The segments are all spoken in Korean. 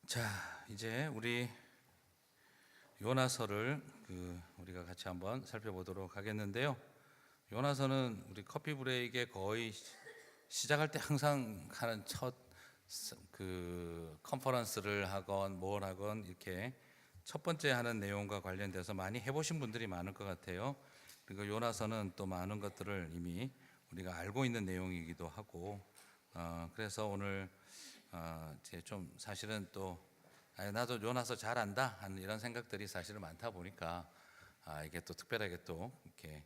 자, 이제 우리 요나서를 우리가 같이 한번 살펴보도록 하겠는데요. 요나서는 우리 커피 브레이크에 거의 시작할 때 항상 하는 첫 컨퍼런스를 하건 뭘 하건 이렇게 첫 번째 하는 내용과 관련돼서 많이 해보신 분들이 많을 것 같아요. 그리고 요나서는 또 많은 것들을 이미 우리가 알고 있는 내용이기도 하고, 그래서 오늘 이제 좀 사실은 또 나도 요나서 잘 안다 하는 이런 생각들이 사실은 많다 보니까 이게 또 특별하게 또 이렇게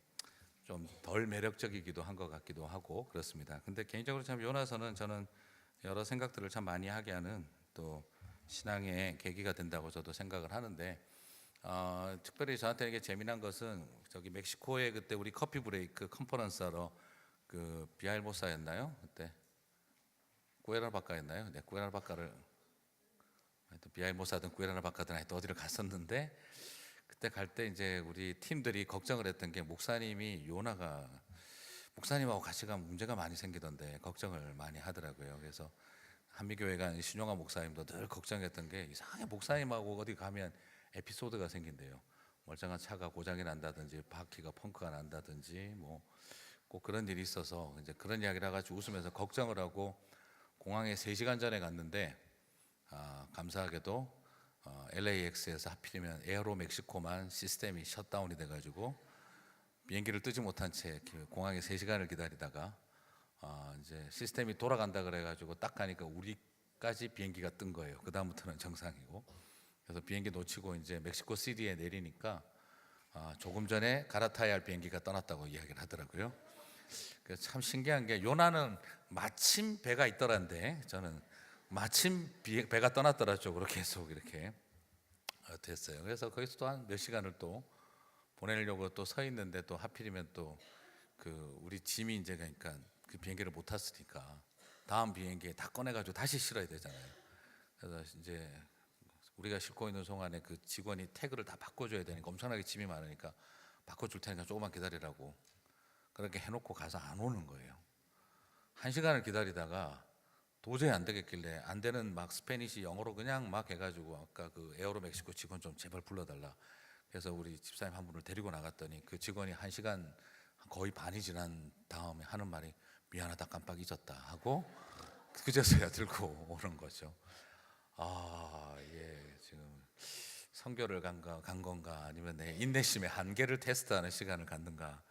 좀 덜 매력적이기도 한 것 같기도 하고 그렇습니다. 근데 개인적으로 참 요나서는 저는 여러 생각들을 참 많이 하게 하는 또 신앙의 계기가 된다고 저도 생각을 하는데, 특별히 저한테 이게 재미난 것은 저기 멕시코에 그때 우리 커피 브레이크 컨퍼런스 하러 비아일 모사였나요? 그때 꾸에라바카였나요? 네, 꾸에라바카를 또 비아일 모사든 꾸에라바카든 하여튼 어디를 갔었는데, 그때 갈 때 이제 우리 팀들이 걱정을 했던 게 목사님하고 같이 가면 문제가 많이 생기던데 걱정을 많이 하더라고요. 그래서 한미교회가 신용환 목사님도 늘 걱정했던 게 이상하게 목사님하고 어디 가면 에피소드가 생긴대요. 멀쩡한 차가 고장이 난다든지 바퀴가 펑크가 난다든지 뭐 꼭 그런 일이 있어서 이제 그런 이야기를 해가지고 웃으면서 걱정을 하고 공항에 3시간 전에 갔는데, 감사하게도 LAX에서 하필이면 에어로 멕시코만 시스템이 셧다운이 돼가지고 비행기를 뜨지 못한 채 공항에 3시간을 기다리다가 이제 시스템이 돌아간다 그래가지고 딱 가니까 우리까지 비행기가 뜬 거예요. 그 다음부터는 정상이고, 그래서 비행기 놓치고 이제 멕시코 시티에 내리니까 조금 전에 갈아타야 할 비행기가 떠났다고 이야기를 하더라고요. 그래서 참 신기한 게 요나는 마침 배가 있더란데 저는 마침 배가 떠났더라 쪽으로 계속 이렇게 됐어요. 그래서 거기서 또 한 몇 시간을 또 보내려고 또 서 있는데, 또 하필이면 또 우리 짐이 이제 그러니까 그 비행기를 못 탔으니까 다음 비행기에 다 꺼내가지고 다시 실어야 되잖아요. 그래서 이제 우리가 싣고 있는 동안에 그 직원이 태그를 다 바꿔줘야 되니까 엄청나게 짐이 많으니까 바꿔줄 테니까 조금만 기다리라고 그렇게 해놓고 가서 안 오는 거예요. 1시간을 기다리다가 도저히 안 되겠길래 안 되는 막 스페니시 영어로 그냥 막 해가지고 아까 그 에어로 멕시코 직원 좀 제발 불러달라. 그래서 우리 집사님 한 분을 데리고 나갔더니 그 직원이 1시간 거의 반이 지난 다음에 하는 말이 미안하다 깜빡 잊었다 하고 그제서야 들고 오는 거죠. 예, 지금 선교를 간 건가 아니면 내 인내심의 한계를 테스트하는 시간을 갖는가,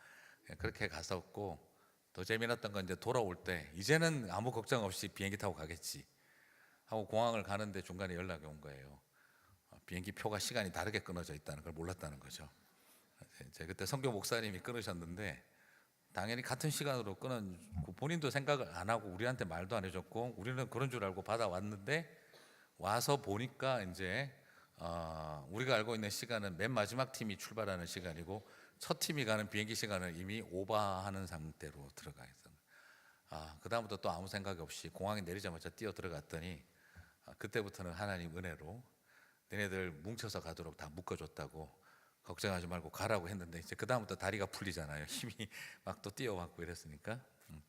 그렇게 갔었고, 더 재미났던 건 이제 돌아올 때 이제는 아무 걱정 없이 비행기 타고 가겠지 하고 공항을 가는데 중간에 연락이 온 거예요. 비행기 표가 시간이 다르게 끊어져 있다는 걸 몰랐다는 거죠. 이제 그때 선교 목사님이 끊으셨는데 당연히 같은 시간으로 끊은 본인도 생각을 안 하고 우리한테 말도 안 해줬고 우리는 그런 줄 알고 받아왔는데, 와서 보니까 이제 우리가 알고 있는 시간은 맨 마지막 팀이 출발하는 시간이고 첫 팀이 가는 비행기 시간을 이미 오버하는 상태로 들어가 있어요. 그 다음부터 또 아무 생각 없이 공항에 내리자마자 뛰어 들어갔더니 그때부터는 하나님 은혜로 너네들 뭉쳐서 가도록 다 묶어줬다고, 걱정하지 말고 가라고 했는데, 이제 그 다음부터 다리가 풀리잖아요. 힘이 막 또 뛰어왔고 이랬으니까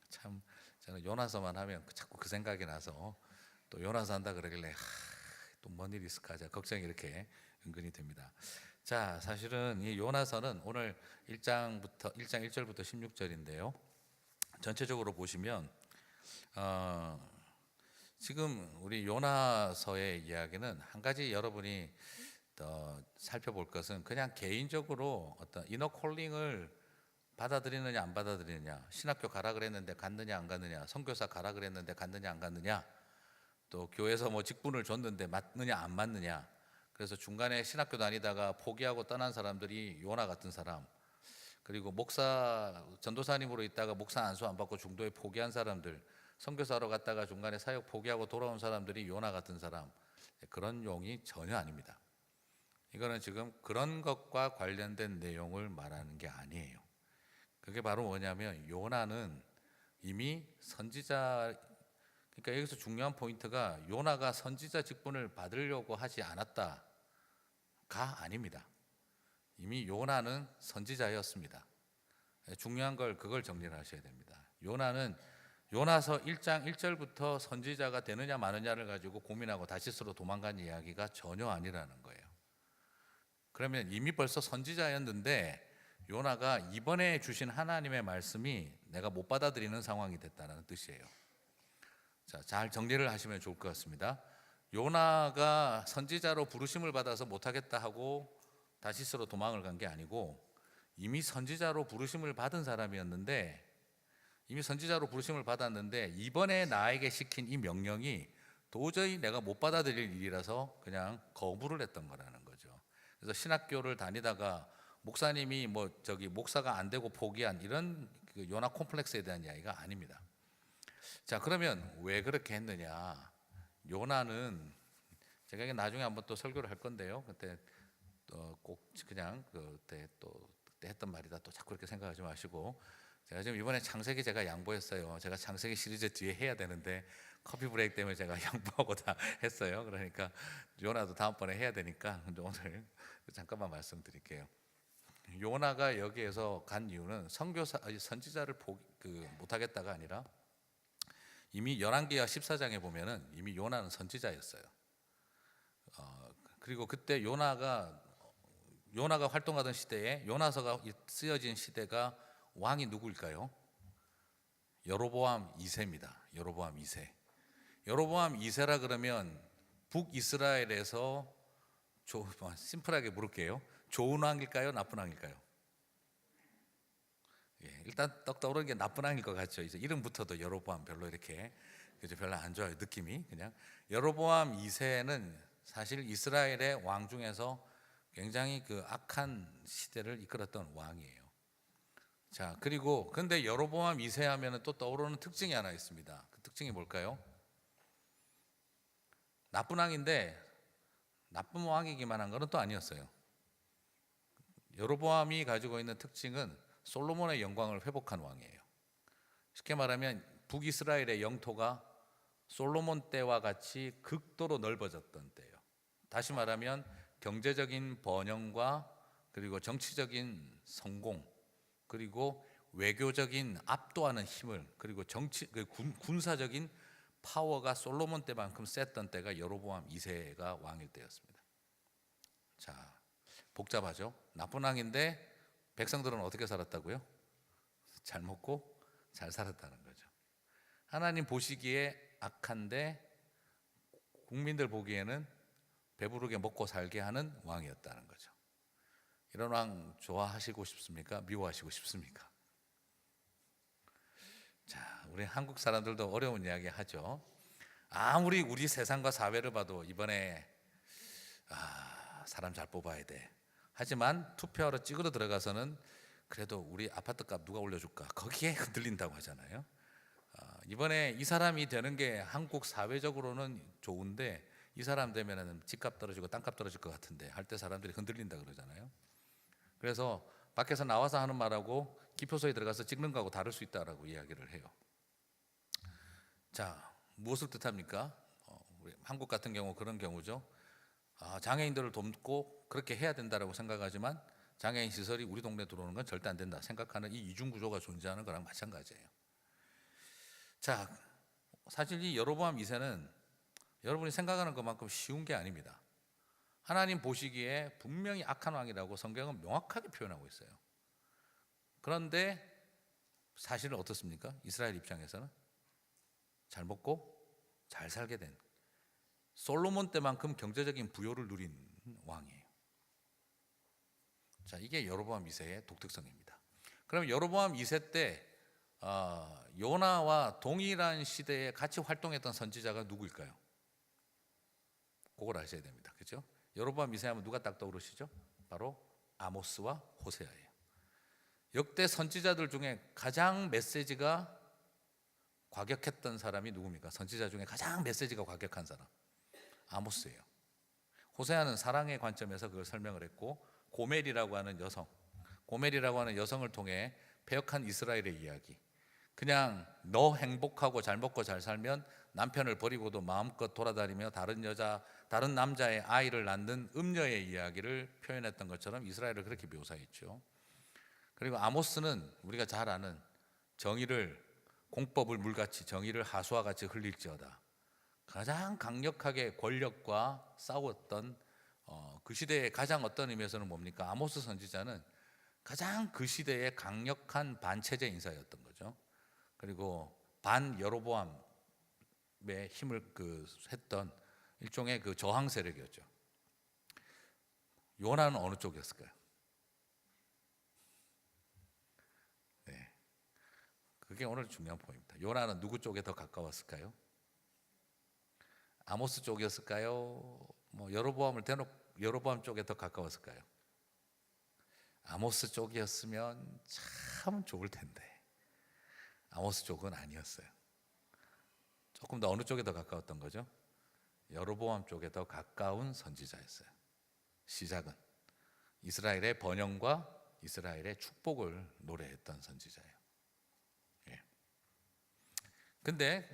참 저는 요나서만 하면 자꾸 그 생각이 나서 또 요나서 한다 그러길래 또 뭔 일이 있을까 걱정이 이렇게 은근히 됩니다. 자, 사실은 이 요나서는 오늘 1장 1절부터 16절인데요. 전체적으로 보시면 지금 우리 요나서의 이야기는 한 가지 여러분이 더 살펴볼 것은 그냥 개인적으로 어떤 이너 콜링을 받아들이느냐 안 받아들이느냐, 신학교 가라 그랬는데 갔느냐 안 갔느냐, 선교사 가라 그랬는데 갔느냐 안 갔느냐, 또 교회에서 뭐 직분을 줬는데 맞느냐 안 맞느냐, 그래서 중간에 신학교 다니다가 포기하고 떠난 사람들이 요나 같은 사람, 그리고 목사 전도사님으로 있다가 목사 안수 안 받고 중도에 포기한 사람들, 선교사로 갔다가 중간에 사역 포기하고 돌아온 사람들이 요나 같은 사람, 그런 용이 전혀 아닙니다. 이거는 지금 그런 것과 관련된 내용을 말하는 게 아니에요. 그게 바로 뭐냐면 요나는 이미 선지자, 그러니까 여기서 중요한 포인트가 요나가 선지자 직분을 받으려고 하지 않았다가 아닙니다. 이미 요나는 선지자였습니다. 중요한 걸 그걸 정리를 하셔야 됩니다. 요나는 요나서 1장 1절부터 선지자가 되느냐 마느냐를 가지고 고민하고 다시스로 도망간 이야기가 전혀 아니라는 거예요. 그러면 이미 벌써 선지자였는데 요나가 이번에 주신 하나님의 말씀이 내가 못 받아들이는 상황이 됐다는 뜻이에요. 자, 잘 정리를 하시면 좋을 것 같습니다. 요나가 선지자로 부르심을 받아서 못하겠다 하고 다시스로 도망을 간 게 아니고 이미 선지자로 부르심을 받은 사람이었는데 이번에 나에게 시킨 이 명령이 도저히 내가 못 받아들일 일이라서 그냥 거부를 했던 거라는 거죠. 그래서 신학교를 다니다가 목사님이 목사가 안 되고 포기한 이런 그 요나 콤플렉스에 대한 이야기가 아닙니다. 자, 그러면 왜 그렇게 했느냐? 요나는 제가 나중에 한번 또 설교를 할 건데요. 그때 꼭 그냥 그때 했던 말이다 또 자꾸 그렇게 생각하지 마시고, 제가 지금 이번에 창세기 제가 양보했어요. 제가 창세기 시리즈 뒤에 해야 되는데 커피 브레이크 때문에 제가 양보하고 다 했어요. 그러니까 요나도 다음번에 해야 되니까 오늘 잠깐만 말씀드릴게요. 요나가 여기에서 간 이유는 선지자를 못하겠다가 아니라 이미 열왕기하 14장에 보면은 이미 요나는 선지자였어요. 그리고 그때 요나가 활동하던 시대에 요나서가 쓰여진 시대가 왕이 누구일까요? 여로보암 2세입니다. 여로보암 2세. 여로보암 2세라 그러면 북이스라엘에서 심플하게 물을게요. 좋은 왕일까요? 나쁜 왕일까요? 일단 떡 떠오르는 게 나쁜 왕일 것 같죠. 이제 이름부터도 여로보암 별로 이렇게 별로 안 좋아요. 느낌이 그냥. 여로보암 2세는 사실 이스라엘의 왕 중에서 굉장히 악한 시대를 이끌었던 왕이에요. 자, 그리고 근데 여로보암 2세 하면은 또 떠오르는 특징이 하나 있습니다. 그 특징이 뭘까요? 나쁜 왕인데 나쁜 왕이기만 한 것은 또 아니었어요. 여로보암이 가지고 있는 특징은 솔로몬의 영광을 회복한 왕이에요. 쉽게 말하면 북이스라엘의 영토가 솔로몬 때와 같이 극도로 넓어졌던 때예요. 다시 말하면 경제적인 번영과 그리고 정치적인 성공, 그리고 외교적인 압도하는 힘을, 그리고 군사적인 파워가 솔로몬 때만큼 셌던 때가 여로보암 2세가 왕일 때였습니다. 자, 복잡하죠. 나쁜 왕인데 백성들은 어떻게 살았다고요? 잘 먹고 잘 살았다는 거죠. 하나님 보시기에 악한데 국민들 보기에는 배부르게 먹고 살게 하는 왕이었다는 거죠. 이런 왕 좋아하시고 싶습니까? 미워하시고 싶습니까? 자, 우리 한국 사람들도 어려운 이야기 하죠. 아무리 우리 세상과 사회를 봐도 이번에 사람 잘 뽑아야 돼. 하지만 투표하러 찍으러 들어가서는 그래도 우리 아파트값 누가 올려줄까? 거기에 흔들린다고 하잖아요. 이번에 이 사람이 되는 게 한국 사회적으로는 좋은데 이 사람 되면은 집값 떨어지고 땅값 떨어질 것 같은데 할 때 사람들이 흔들린다 그러잖아요. 그래서 밖에서 나와서 하는 말하고 기표소에 들어가서 찍는 거하고 다를 수 있다라고 이야기를 해요. 자, 무엇을 뜻합니까? 우리 한국 같은 경우 그런 경우죠. 장애인들을 돕고 그렇게 해야 된다라고 생각하지만 장애인 시설이 우리 동네에 들어오는 건 절대 안 된다 생각하는 이 이중 구조가 존재하는 거랑 마찬가지예요. 자, 사실 이 여로보암 2세는 여러분이 생각하는 것만큼 쉬운 게 아닙니다. 하나님 보시기에 분명히 악한 왕이라고 성경은 명확하게 표현하고 있어요. 그런데 사실은 어떻습니까? 이스라엘 입장에서는 잘 먹고 잘 살게 된 솔로몬 때만큼 경제적인 부요를 누린 왕이에요. 자, 이게 여로보암 2세의 독특성입니다. 그럼 여로보암 2세 때 요나와 동일한 시대에 같이 활동했던 선지자가 누구일까요? 그걸 아셔야 됩니다. 그렇죠? 여로보암 2세 하면 누가 딱 떠오르시죠? 바로 아모스와 호세아예요. 역대 선지자들 중에 가장 메시지가 과격했던 사람이 누굽니까? 선지자 중에 가장 메시지가 과격한 사람 아모스예요. 호세아는 사랑의 관점에서 그걸 설명을 했고, 고멜이라고 하는 여성을 통해 패역한 이스라엘의 이야기, 그냥 너 행복하고 잘 먹고 잘 살면 남편을 버리고도 마음껏 돌아다니며 다른 남자의 아이를 낳는 음녀의 이야기를 표현했던 것처럼 이스라엘을 그렇게 묘사했죠. 그리고 아모스는 우리가 잘 아는 정의를 공법을 물같이 정의를 하수와 같이 흘릴지어다. 가장 강력하게 권력과 싸웠던 그 시대의 가장 어떤 의미에서는 뭡니까? 아모스 선지자는 가장 그 시대의 강력한 반체제 인사였던 거죠. 그리고 반 여로보암의 힘을 했던 일종의 그 저항 세력이었죠. 요나는 어느 쪽이었을까요? 네, 그게 오늘 중요한 포인트입니다. 요나는 누구 쪽에 더 가까웠을까요? 아모스 쪽이었을까요? 뭐 여로보암 쪽에 더 가까웠을까요? 아모스 쪽이었으면 참 좋을 텐데 아모스 쪽은 아니었어요. 조금 더 어느 쪽에 더 가까웠던 거죠? 여로보암 쪽에 더 가까운 선지자였어요. 시작은 이스라엘의 번영과 이스라엘의 축복을 노래했던 선지자예요. 예. 근데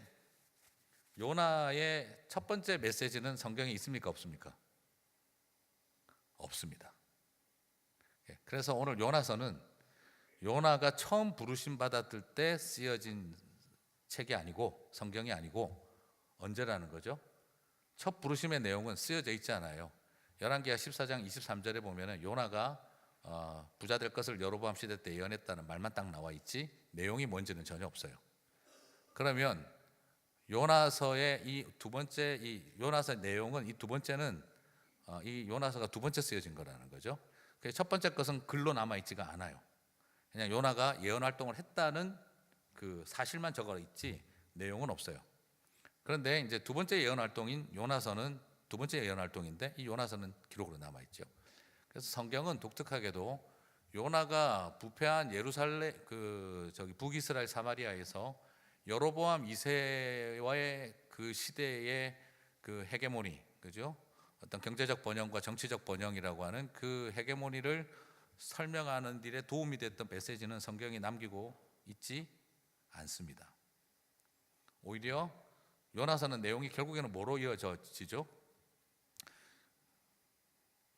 요나의 첫 번째 메시지는 성경에 있습니까? 없습니까? 없습니다. 예. 그래서 오늘 요나서는 요나가 처음 부르심 받았을 때 쓰여진 책이 아니고 성경이 아니고 언제라는 거죠? 첫 부르심의 내용은 쓰여져 있지 않아요. 열왕기하 14장 23절에 보면은 요나가 부자 될 것을 여로보암 시대 때 예언했다는 말만 딱 나와 있지 내용이 뭔지는 전혀 없어요. 그러면 요나서의 이 두 번째 이 요나서의 내용은 이 두 번째는 이 요나서가 두 번째 쓰여진 거라는 거죠. 첫 번째 것은 글로 남아 있지가 않아요. 그냥 요나가 예언 활동을 했다는 그 사실만 적어 있지 내용은 없어요. 그런데 이제 두 번째 예언 활동인 요나서는 두 번째 예언 활동인데 이 요나서는 기록으로 남아 있죠. 그래서 성경은 독특하게도 요나가 부패한 예루살렘 북이스라엘 사마리아에서 여로보암 2세와의 그 시대의 그 헤게모니, 그죠? 어떤 경제적 번영과 정치적 번영이라고 하는 그 헤게모니를 설명하는 일에 도움이 됐던 메시지는 성경이 남기고 있지 않습니다. 오히려 요나서는 내용이 결국에는 뭐로 이어지죠?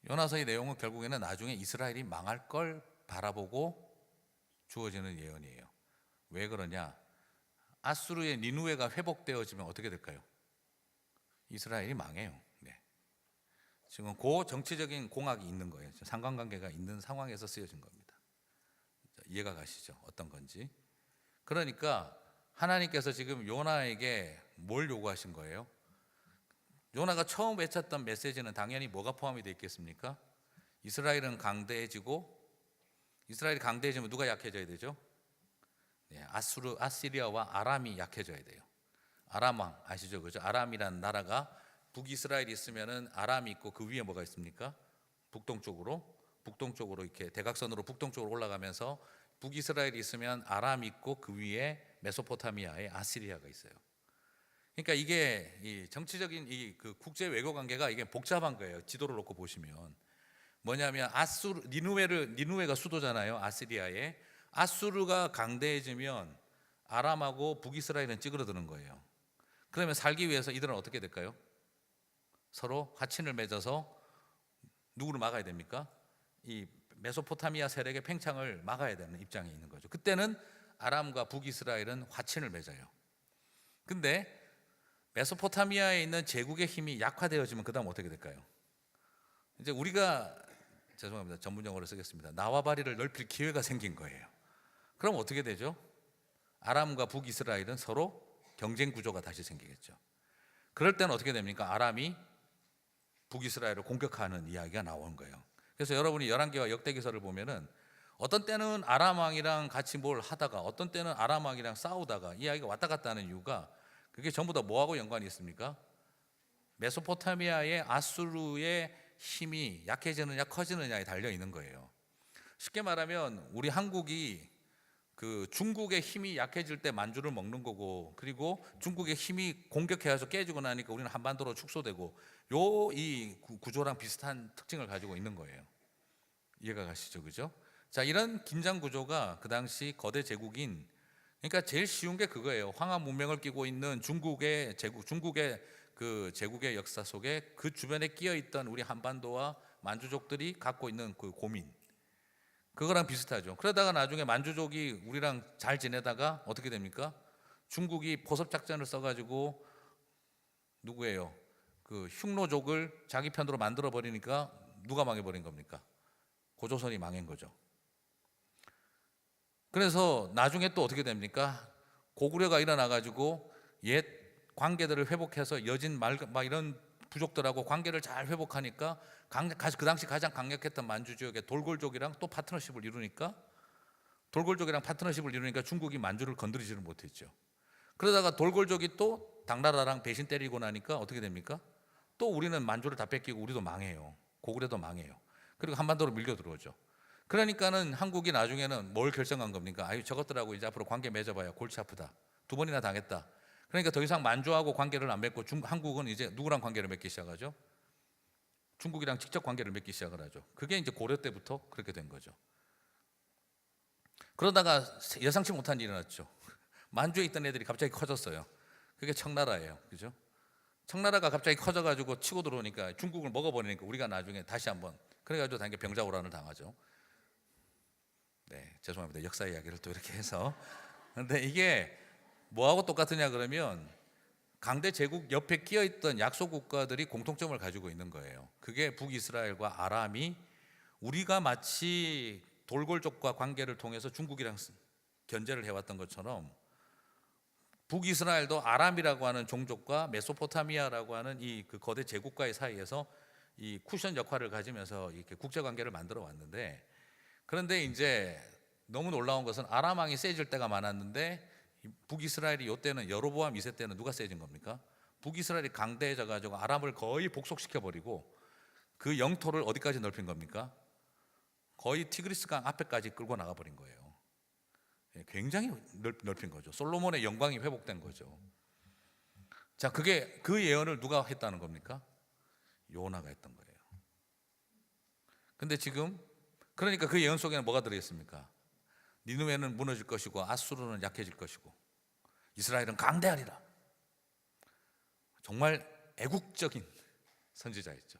요나서의 내용은 결국에는 나중에 이스라엘이 망할 걸 바라보고 주어지는 예언이에요. 왜 그러냐? 아수르의 니누웨가 회복되어지면 어떻게 될까요? 이스라엘이 망해요. 네. 지금 그 정치적인 공학이 있는 거예요. 상관관계가 있는 상황에서 쓰여진 겁니다. 이해가 가시죠? 어떤 건지. 그러니까 하나님께서 지금 요나에게 뭘 요구하신 거예요? 요나가 처음 외쳤던 메시지는 당연히 뭐가 포함이 되어 있겠습니까? 이스라엘은 강대해지고, 이스라엘이 강대해지면 누가 약해져야 되죠? 네, 아시리아와 아람이 약해져야 돼요. 아람 왕 아시죠? 그죠? 아람이라는 나라가 북이스라엘이 있으면은 아람이 있고 그 위에 뭐가 있습니까? 북동쪽으로 이렇게 대각선으로 북동쪽으로 올라가면서 북이스라엘이 있으면 아람이 있고 그 위에 메소포타미아의 아시리아가 있어요. 그러니까 이게 이 정치적인 그 국제 외교 관계가 이게 복잡한 거예요. 지도를 놓고 보시면 뭐냐면 니누웨가 수도잖아요. 아시리아의 아수르가 강대해지면 아람하고 북이스라엘은 찌그러드는 거예요. 그러면 살기 위해서 이들은 어떻게 될까요? 서로 화친을 맺어서 누구를 막아야 됩니까? 이 메소포타미아 세력의 팽창을 막아야 되는 입장에 있는 거죠. 그때는 아람과 북이스라엘은 화친을 맺어요. 근데 메소포타미아에 있는 제국의 힘이 약화되어지면 그 다음 어떻게 될까요? 이제 우리가 죄송합니다. 전문 용어를 쓰겠습니다. 나와바리를 넓힐 기회가 생긴 거예요. 그럼 어떻게 되죠? 아람과 북이스라엘은 서로 경쟁 구조가 다시 생기겠죠. 그럴 때는 어떻게 됩니까? 아람이 북이스라엘을 공격하는 이야기가 나오는 거예요. 그래서 여러분이 열왕기와 역대기서를 보면은 어떤 때는 아람 왕이랑 같이 뭘 하다가 어떤 때는 아람 왕이랑 싸우다가 이야기가 왔다 갔다 하는 이유가 그게 전부 다 뭐하고 연관이 있습니까? 메소포타미아의 아수르의 힘이 약해지느냐 커지느냐에 달려 있는 거예요. 쉽게 말하면 우리 한국이 그 중국의 힘이 약해질 때 만주를 먹는 거고, 그리고 중국의 힘이 공격해서 깨지고 나니까 우리는 한반도로 축소되고, 이 구조랑 비슷한 특징을 가지고 있는 거예요. 이해가 가시죠, 그죠? 자, 이런 긴장 구조가 그 당시 거대 제국인, 그러니까 제일 쉬운 게 그거예요. 황하 문명을 끼고 있는 중국의 그 제국의 역사 속에 그 주변에 끼어 있던 우리 한반도와 만주족들이 갖고 있는 그 고민, 그거랑 비슷하죠. 그러다가 나중에 만주족이 우리랑 잘 지내다가 어떻게 됩니까? 중국이 포섭 작전을 써가지고 누구예요? 그 흉노족을 자기 편으로 만들어 버리니까 누가 망해버린 겁니까? 고조선이 망한 거죠. 그래서 나중에 또 어떻게 됩니까? 고구려가 일어나가지고 옛 관계들을 회복해서 여진 막 이런 부족들하고 관계를 잘 회복하니까 그 당시 가장 강력했던 만주 지역의 돌골족이랑 또 파트너십을 이루니까 중국이 만주를 건드리지를 못했죠. 그러다가 돌골족이 또 당나라랑 배신 때리고 나니까 어떻게 됩니까? 또 우리는 만주를 다 뺏기고 우리도 망해요. 고구려도 망해요. 그리고 한반도로 밀려 들어오죠. 그러니까는 한국이 나중에는 뭘 결정한 겁니까? 아유, 저것들하고 이제 앞으로 관계 맺어봐야 골치 아프다. 2번이나 당했다. 그러니까 더 이상 만주하고 관계를 안 맺고 한국은 이제 누구랑 관계를 맺기 시작하죠? 중국이랑 직접 관계를 맺기 시작을 하죠. 그게 이제 고려 때부터 그렇게 된 거죠. 그러다가 예상치 못한 일이 일어났죠. 만주에 있던 애들이 갑자기 커졌어요. 그게 청나라예요. 그죠? 청나라가 갑자기 커져가지고 치고 들어오니까 중국을 먹어버리니까 우리가 나중에 다시 한번 그래가지고 당연히 병자호란을 당하죠. 네, 죄송합니다. 역사 이야기를 또 이렇게 해서. 근데 이게 뭐하고 똑같으냐 그러면 강대 제국 옆에 끼어있던 약소 국가들이 공통점을 가지고 있는 거예요. 그게 북이스라엘과 아람이 우리가 마치 돌골족과 관계를 통해서 중국이랑 견제를 해왔던 것처럼 북이스라엘도 아람이라고 하는 종족과 메소포타미아라고 하는 이 그 거대 제국과의 사이에서 이 쿠션 역할을 가지면서 이렇게 국제 관계를 만들어 왔는데, 그런데 이제 너무 놀라운 것은 아람 왕이 세질 때가 많았는데 북이스라엘이 이때는 여로보암 2세 때는 누가 세진 겁니까? 북이스라엘이 강대해져 가지고 아람을 거의 복속시켜 버리고 그 영토를 어디까지 넓힌 겁니까? 거의 티그리스강 앞에까지 끌고 나가 버린 거예요. 굉장히 넓힌 거죠. 솔로몬의 영광이 회복된 거죠. 자, 그게 그 예언을 누가 했다는 겁니까? 요나가 했던 거예요. 근데 지금 그러니까 그 예언 속에는 뭐가 들어있습니까? 니느웨는 무너질 것이고 아수르는 약해질 것이고 이스라엘은 강대하리라. 정말 애국적인 선지자였죠.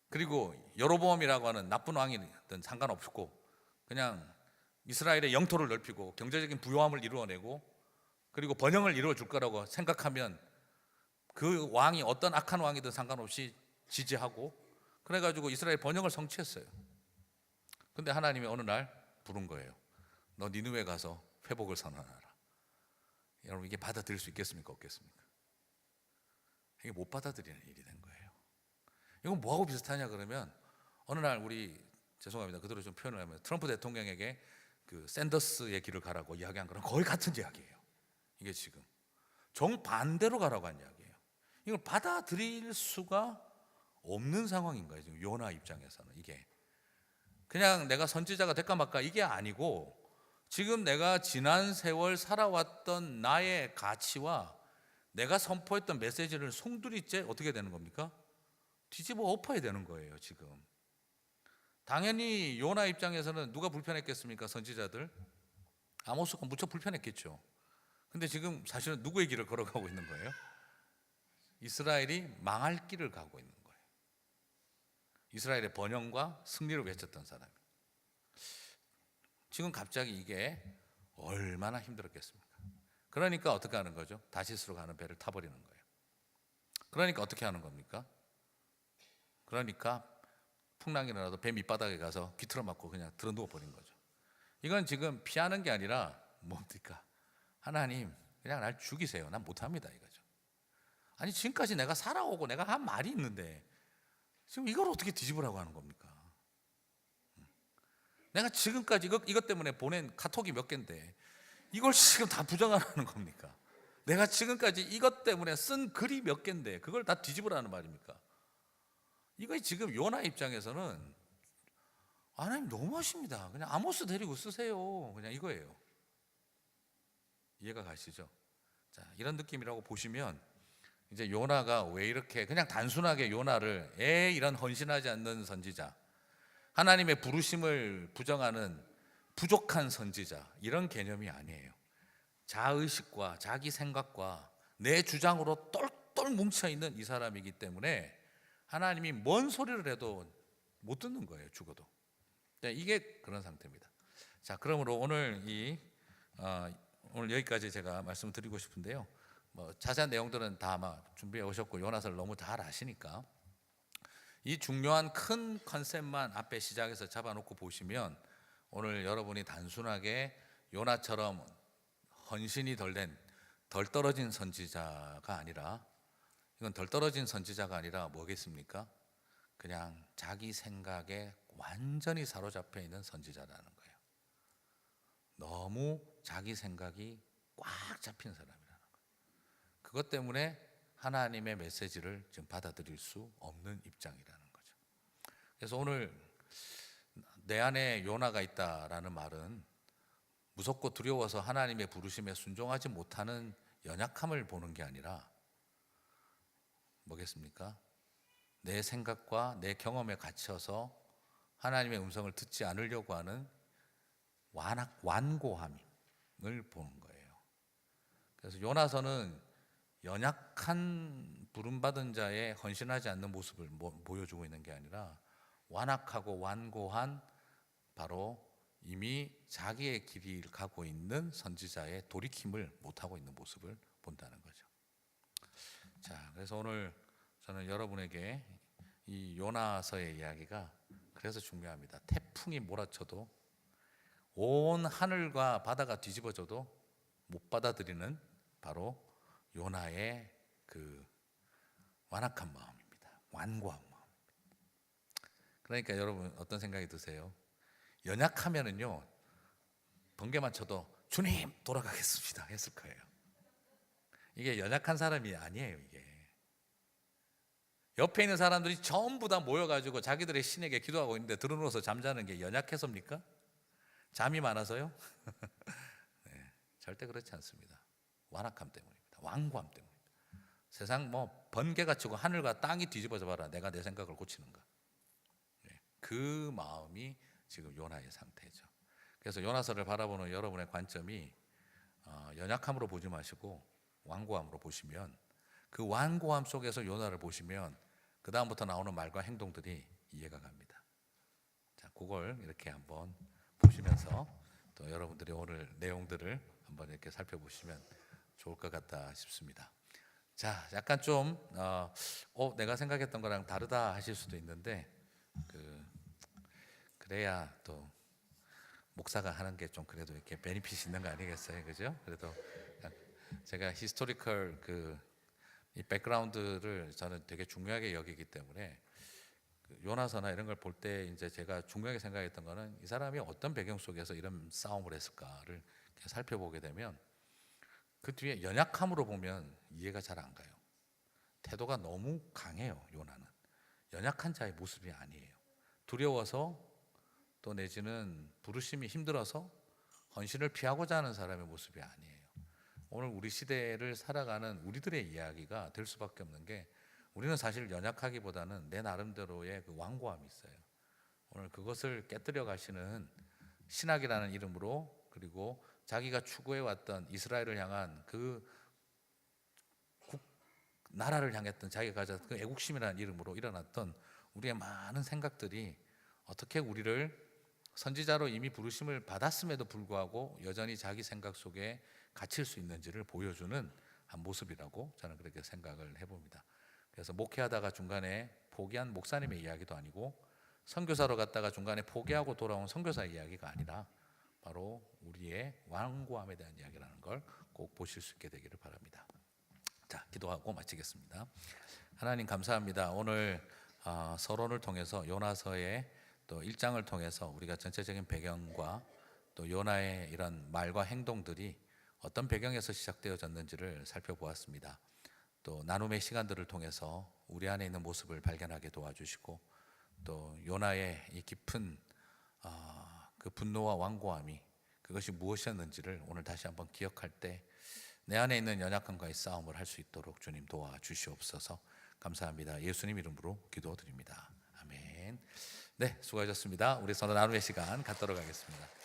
그리고 여로보암이라고 하는 나쁜 왕이든 상관없고 그냥 이스라엘의 영토를 넓히고 경제적인 부요함을 이루어내고 그리고 번영을 이루어 줄 거라고 생각하면 그 왕이 어떤 악한 왕이든 상관없이 지지하고 그래가지고 이스라엘 번영을 성취했어요. 근데 하나님이 어느 날 부른 거예요. 너 니느웨 가서 회복을 선언하라. 여러분, 이게 받아들일 수 있겠습니까? 없겠습니까? 이게 못 받아들이는 일이 된 거예요. 이건 뭐하고 비슷하냐 그러면 어느 날 우리, 죄송합니다, 그대로 좀 표현을 하면 트럼프 대통령에게 그 샌더스의 길을 가라고 이야기한 거랑 거의 같은 이야기예요. 이게 지금 정반대로 가라고 한 이야기예요. 이걸 받아들일 수가 없는 상황인 거예요. 지금 요나 입장에서는 이게 그냥 내가 선지자가 될까 말까 이게 아니고 지금 내가 지난 세월 살아왔던 나의 가치와 내가 선포했던 메시지를 송두리째 어떻게 되는 겁니까? 뒤집어 엎어야 되는 거예요. 지금 당연히 요나 입장에서는 누가 불편했겠습니까? 선지자들. 아모스가 무척 불편했겠죠. 근데 지금 사실은 누구의 길을 걸어가고 있는 거예요? 이스라엘이 망할 길을 가고 있는 거예요. 이스라엘의 번영과 승리를 외쳤던 사람이 지금 갑자기 이게 얼마나 힘들었겠습니까? 그러니까 어떻게 하는 거죠? 다시스로 가는 배를 타버리는 거예요. 그러니까 어떻게 하는 겁니까? 그러니까 풍랑이 일어나도 배 밑바닥에 가서 귀틀어 맞고 그냥 들어 누워 버린 거죠. 이건 지금 피하는 게 아니라 뭡니까? 하나님 그냥 날 죽이세요. 난 못합니다 이거죠. 아니 지금까지 내가 살아오고 내가 한 말이 있는데 지금 이걸 어떻게 뒤집으라고 하는 겁니까? 내가 지금까지 이것 때문에 보낸 카톡이 몇 개인데 이걸 지금 다 부정하라는 겁니까? 내가 지금까지 이것 때문에 쓴 글이 몇 개인데 그걸 다 뒤집으라는 말입니까? 이거 지금 요나 입장에서는 하나님 너무하십니다. 그냥 아모스 데리고 쓰세요. 그냥 이거예요. 이해가 가시죠? 자, 이런 느낌이라고 보시면 이제 요나가 왜 이렇게 그냥 단순하게 요나를 이런 헌신하지 않는 선지자, 하나님의 부르심을 부정하는 부족한 선지자 이런 개념이 아니에요. 자의식과 자기 생각과 내 주장으로 똘똘 뭉쳐있는 이 사람이기 때문에 하나님이 뭔 소리를 해도 못 듣는 거예요. 죽어도. 이게 그런 상태입니다. 자, 그러므로 오늘 이 오늘 여기까지 제가 말씀드리고 싶은데요. 뭐 자세한 내용들은 다 아마 준비해 오셨고 요나서를 너무 잘 아시니까 이 중요한 큰 컨셉만 앞에 시작해서 잡아놓고 보시면 오늘 여러분이 단순하게 요나처럼 헌신이 덜 떨어진 선지자가 아니라, 이건 덜 떨어진 선지자가 아니라 뭐겠습니까? 그냥 자기 생각에 완전히 사로잡혀 있는 선지자라는 거예요. 너무 자기 생각이 꽉 잡힌 사람이라는 거예요. 그것 때문에 하나님의 메시지를 지금 받아들일 수 없는 입장이라는 거죠. 그래서 오늘 내 안에 요나가 있다라는 말은 무섭고 두려워서 하나님의 부르심에 순종하지 못하는 연약함을 보는 게 아니라 뭐겠습니까? 내 생각과 내 경험에 갇혀서 하나님의 음성을 듣지 않으려고 하는 완고함을 보는 거예요. 그래서 요나서는 연약한 부름받은 자의 헌신하지 않는 모습을 보여주고 있는 게 아니라 완악하고 완고한, 바로 이미 자기의 길을 가고 있는 선지자의 돌이킴을 못하고 있는 모습을 본다는 거죠. 자, 그래서 오늘 저는 여러분에게 이 요나서의 이야기가 그래서 중요합니다. 태풍이 몰아쳐도 온 하늘과 바다가 뒤집어져도 못 받아들이는 바로 요나의 그 완악한 마음입니다. 완고한 마음. 그러니까 여러분 어떤 생각이 드세요? 연약하면은요, 번개만 쳐도 주님 돌아가겠습니다 했을 거예요. 이게 연약한 사람이 아니에요. 이게 옆에 있는 사람들이 전부 다 모여가지고 자기들의 신에게 기도하고 있는데 들어누워서 잠자는 게 연약해서입니까? 잠이 많아서요? 네, 절대 그렇지 않습니다. 완악함 때문입니다. 완고함 때문입니다. 세상 뭐 번개가 치고 하늘과 땅이 뒤집어져 봐라, 내가 내 생각을 고치는가? 네, 그 마음이 지금 요나의 상태죠. 그래서 요나서를 바라보는 여러분의 관점이 연약함으로 보지 마시고 완고함으로 보시면, 그 완고함 속에서 요나를 보시면 그 다음부터 나오는 말과 행동들이 이해가 갑니다. 자, 그걸 이렇게 한번 보시면서 또 여러분들이 오늘 내용들을 한번 이렇게 살펴보시면 좋을 것 같다 싶습니다. 자, 약간 좀 내가 생각했던 거랑 다르다 하실 수도 있는데 그래야 또 목사가 하는 게 좀 그래도 이렇게 베니핏이 있는 거 아니겠어요, 그죠? 그래도 제가 히스토리컬 이 백그라운드를 저는 되게 중요하게 여기기 때문에 요나서나 이런 걸 볼 때 이제 제가 중요하게 생각했던 거는 이 사람이 어떤 배경 속에서 이런 싸움을 했을까를 살펴보게 되면 그 뒤에 연약함으로 보면 이해가 잘 안 가요. 태도가 너무 강해요. 요나는 연약한 자의 모습이 아니에요. 두려워서 또 내지는 부르심이 힘들어서 헌신을 피하고자 하는 사람의 모습이 아니에요. 오늘 우리 시대를 살아가는 우리들의 이야기가 될 수밖에 없는 게, 우리는 사실 연약하기보다는 내 나름대로의 그 완고함이 있어요. 오늘 그것을 깨뜨려 가시는 신학이라는 이름으로, 그리고 자기가 추구해 왔던 이스라엘을 향한 나라를 향했던 자기가 가졌던 그 애국심이라는 이름으로 일어났던 우리의 많은 생각들이 어떻게 우리를 선지자로 이미 부르심을 받았음에도 불구하고 여전히 자기 생각 속에 갇힐 수 있는지를 보여주는 한 모습이라고 저는 그렇게 생각을 해봅니다. 그래서 목회하다가 중간에 포기한 목사님의 이야기도 아니고, 선교사로 갔다가 중간에 포기하고 돌아온 선교사의 이야기가 아니라 바로 우리의 완고함에 대한 이야기라는 걸 꼭 보실 수 있게 되기를 바랍니다. 자, 기도하고 마치겠습니다. 하나님 감사합니다. 오늘 서론을 통해서 요나서의 또 1장을 통해서 우리가 전체적인 배경과 또 요나의 이런 말과 행동들이 어떤 배경에서 시작되어졌는지를 살펴보았습니다. 또 나눔의 시간들을 통해서 우리 안에 있는 모습을 발견하게 도와주시고, 또 요나의 이 깊은 그 분노와 완고함이 그것이 무엇이었는지를 오늘 다시 한번 기억할 때 내 안에 있는 연약함과의 싸움을 할 수 있도록 주님 도와주시옵소서. 감사합니다. 예수님 이름으로 기도드립니다. 아멘. 네, 수고하셨습니다. 우리 서로 나눔의 시간 갖도록 하겠습니다.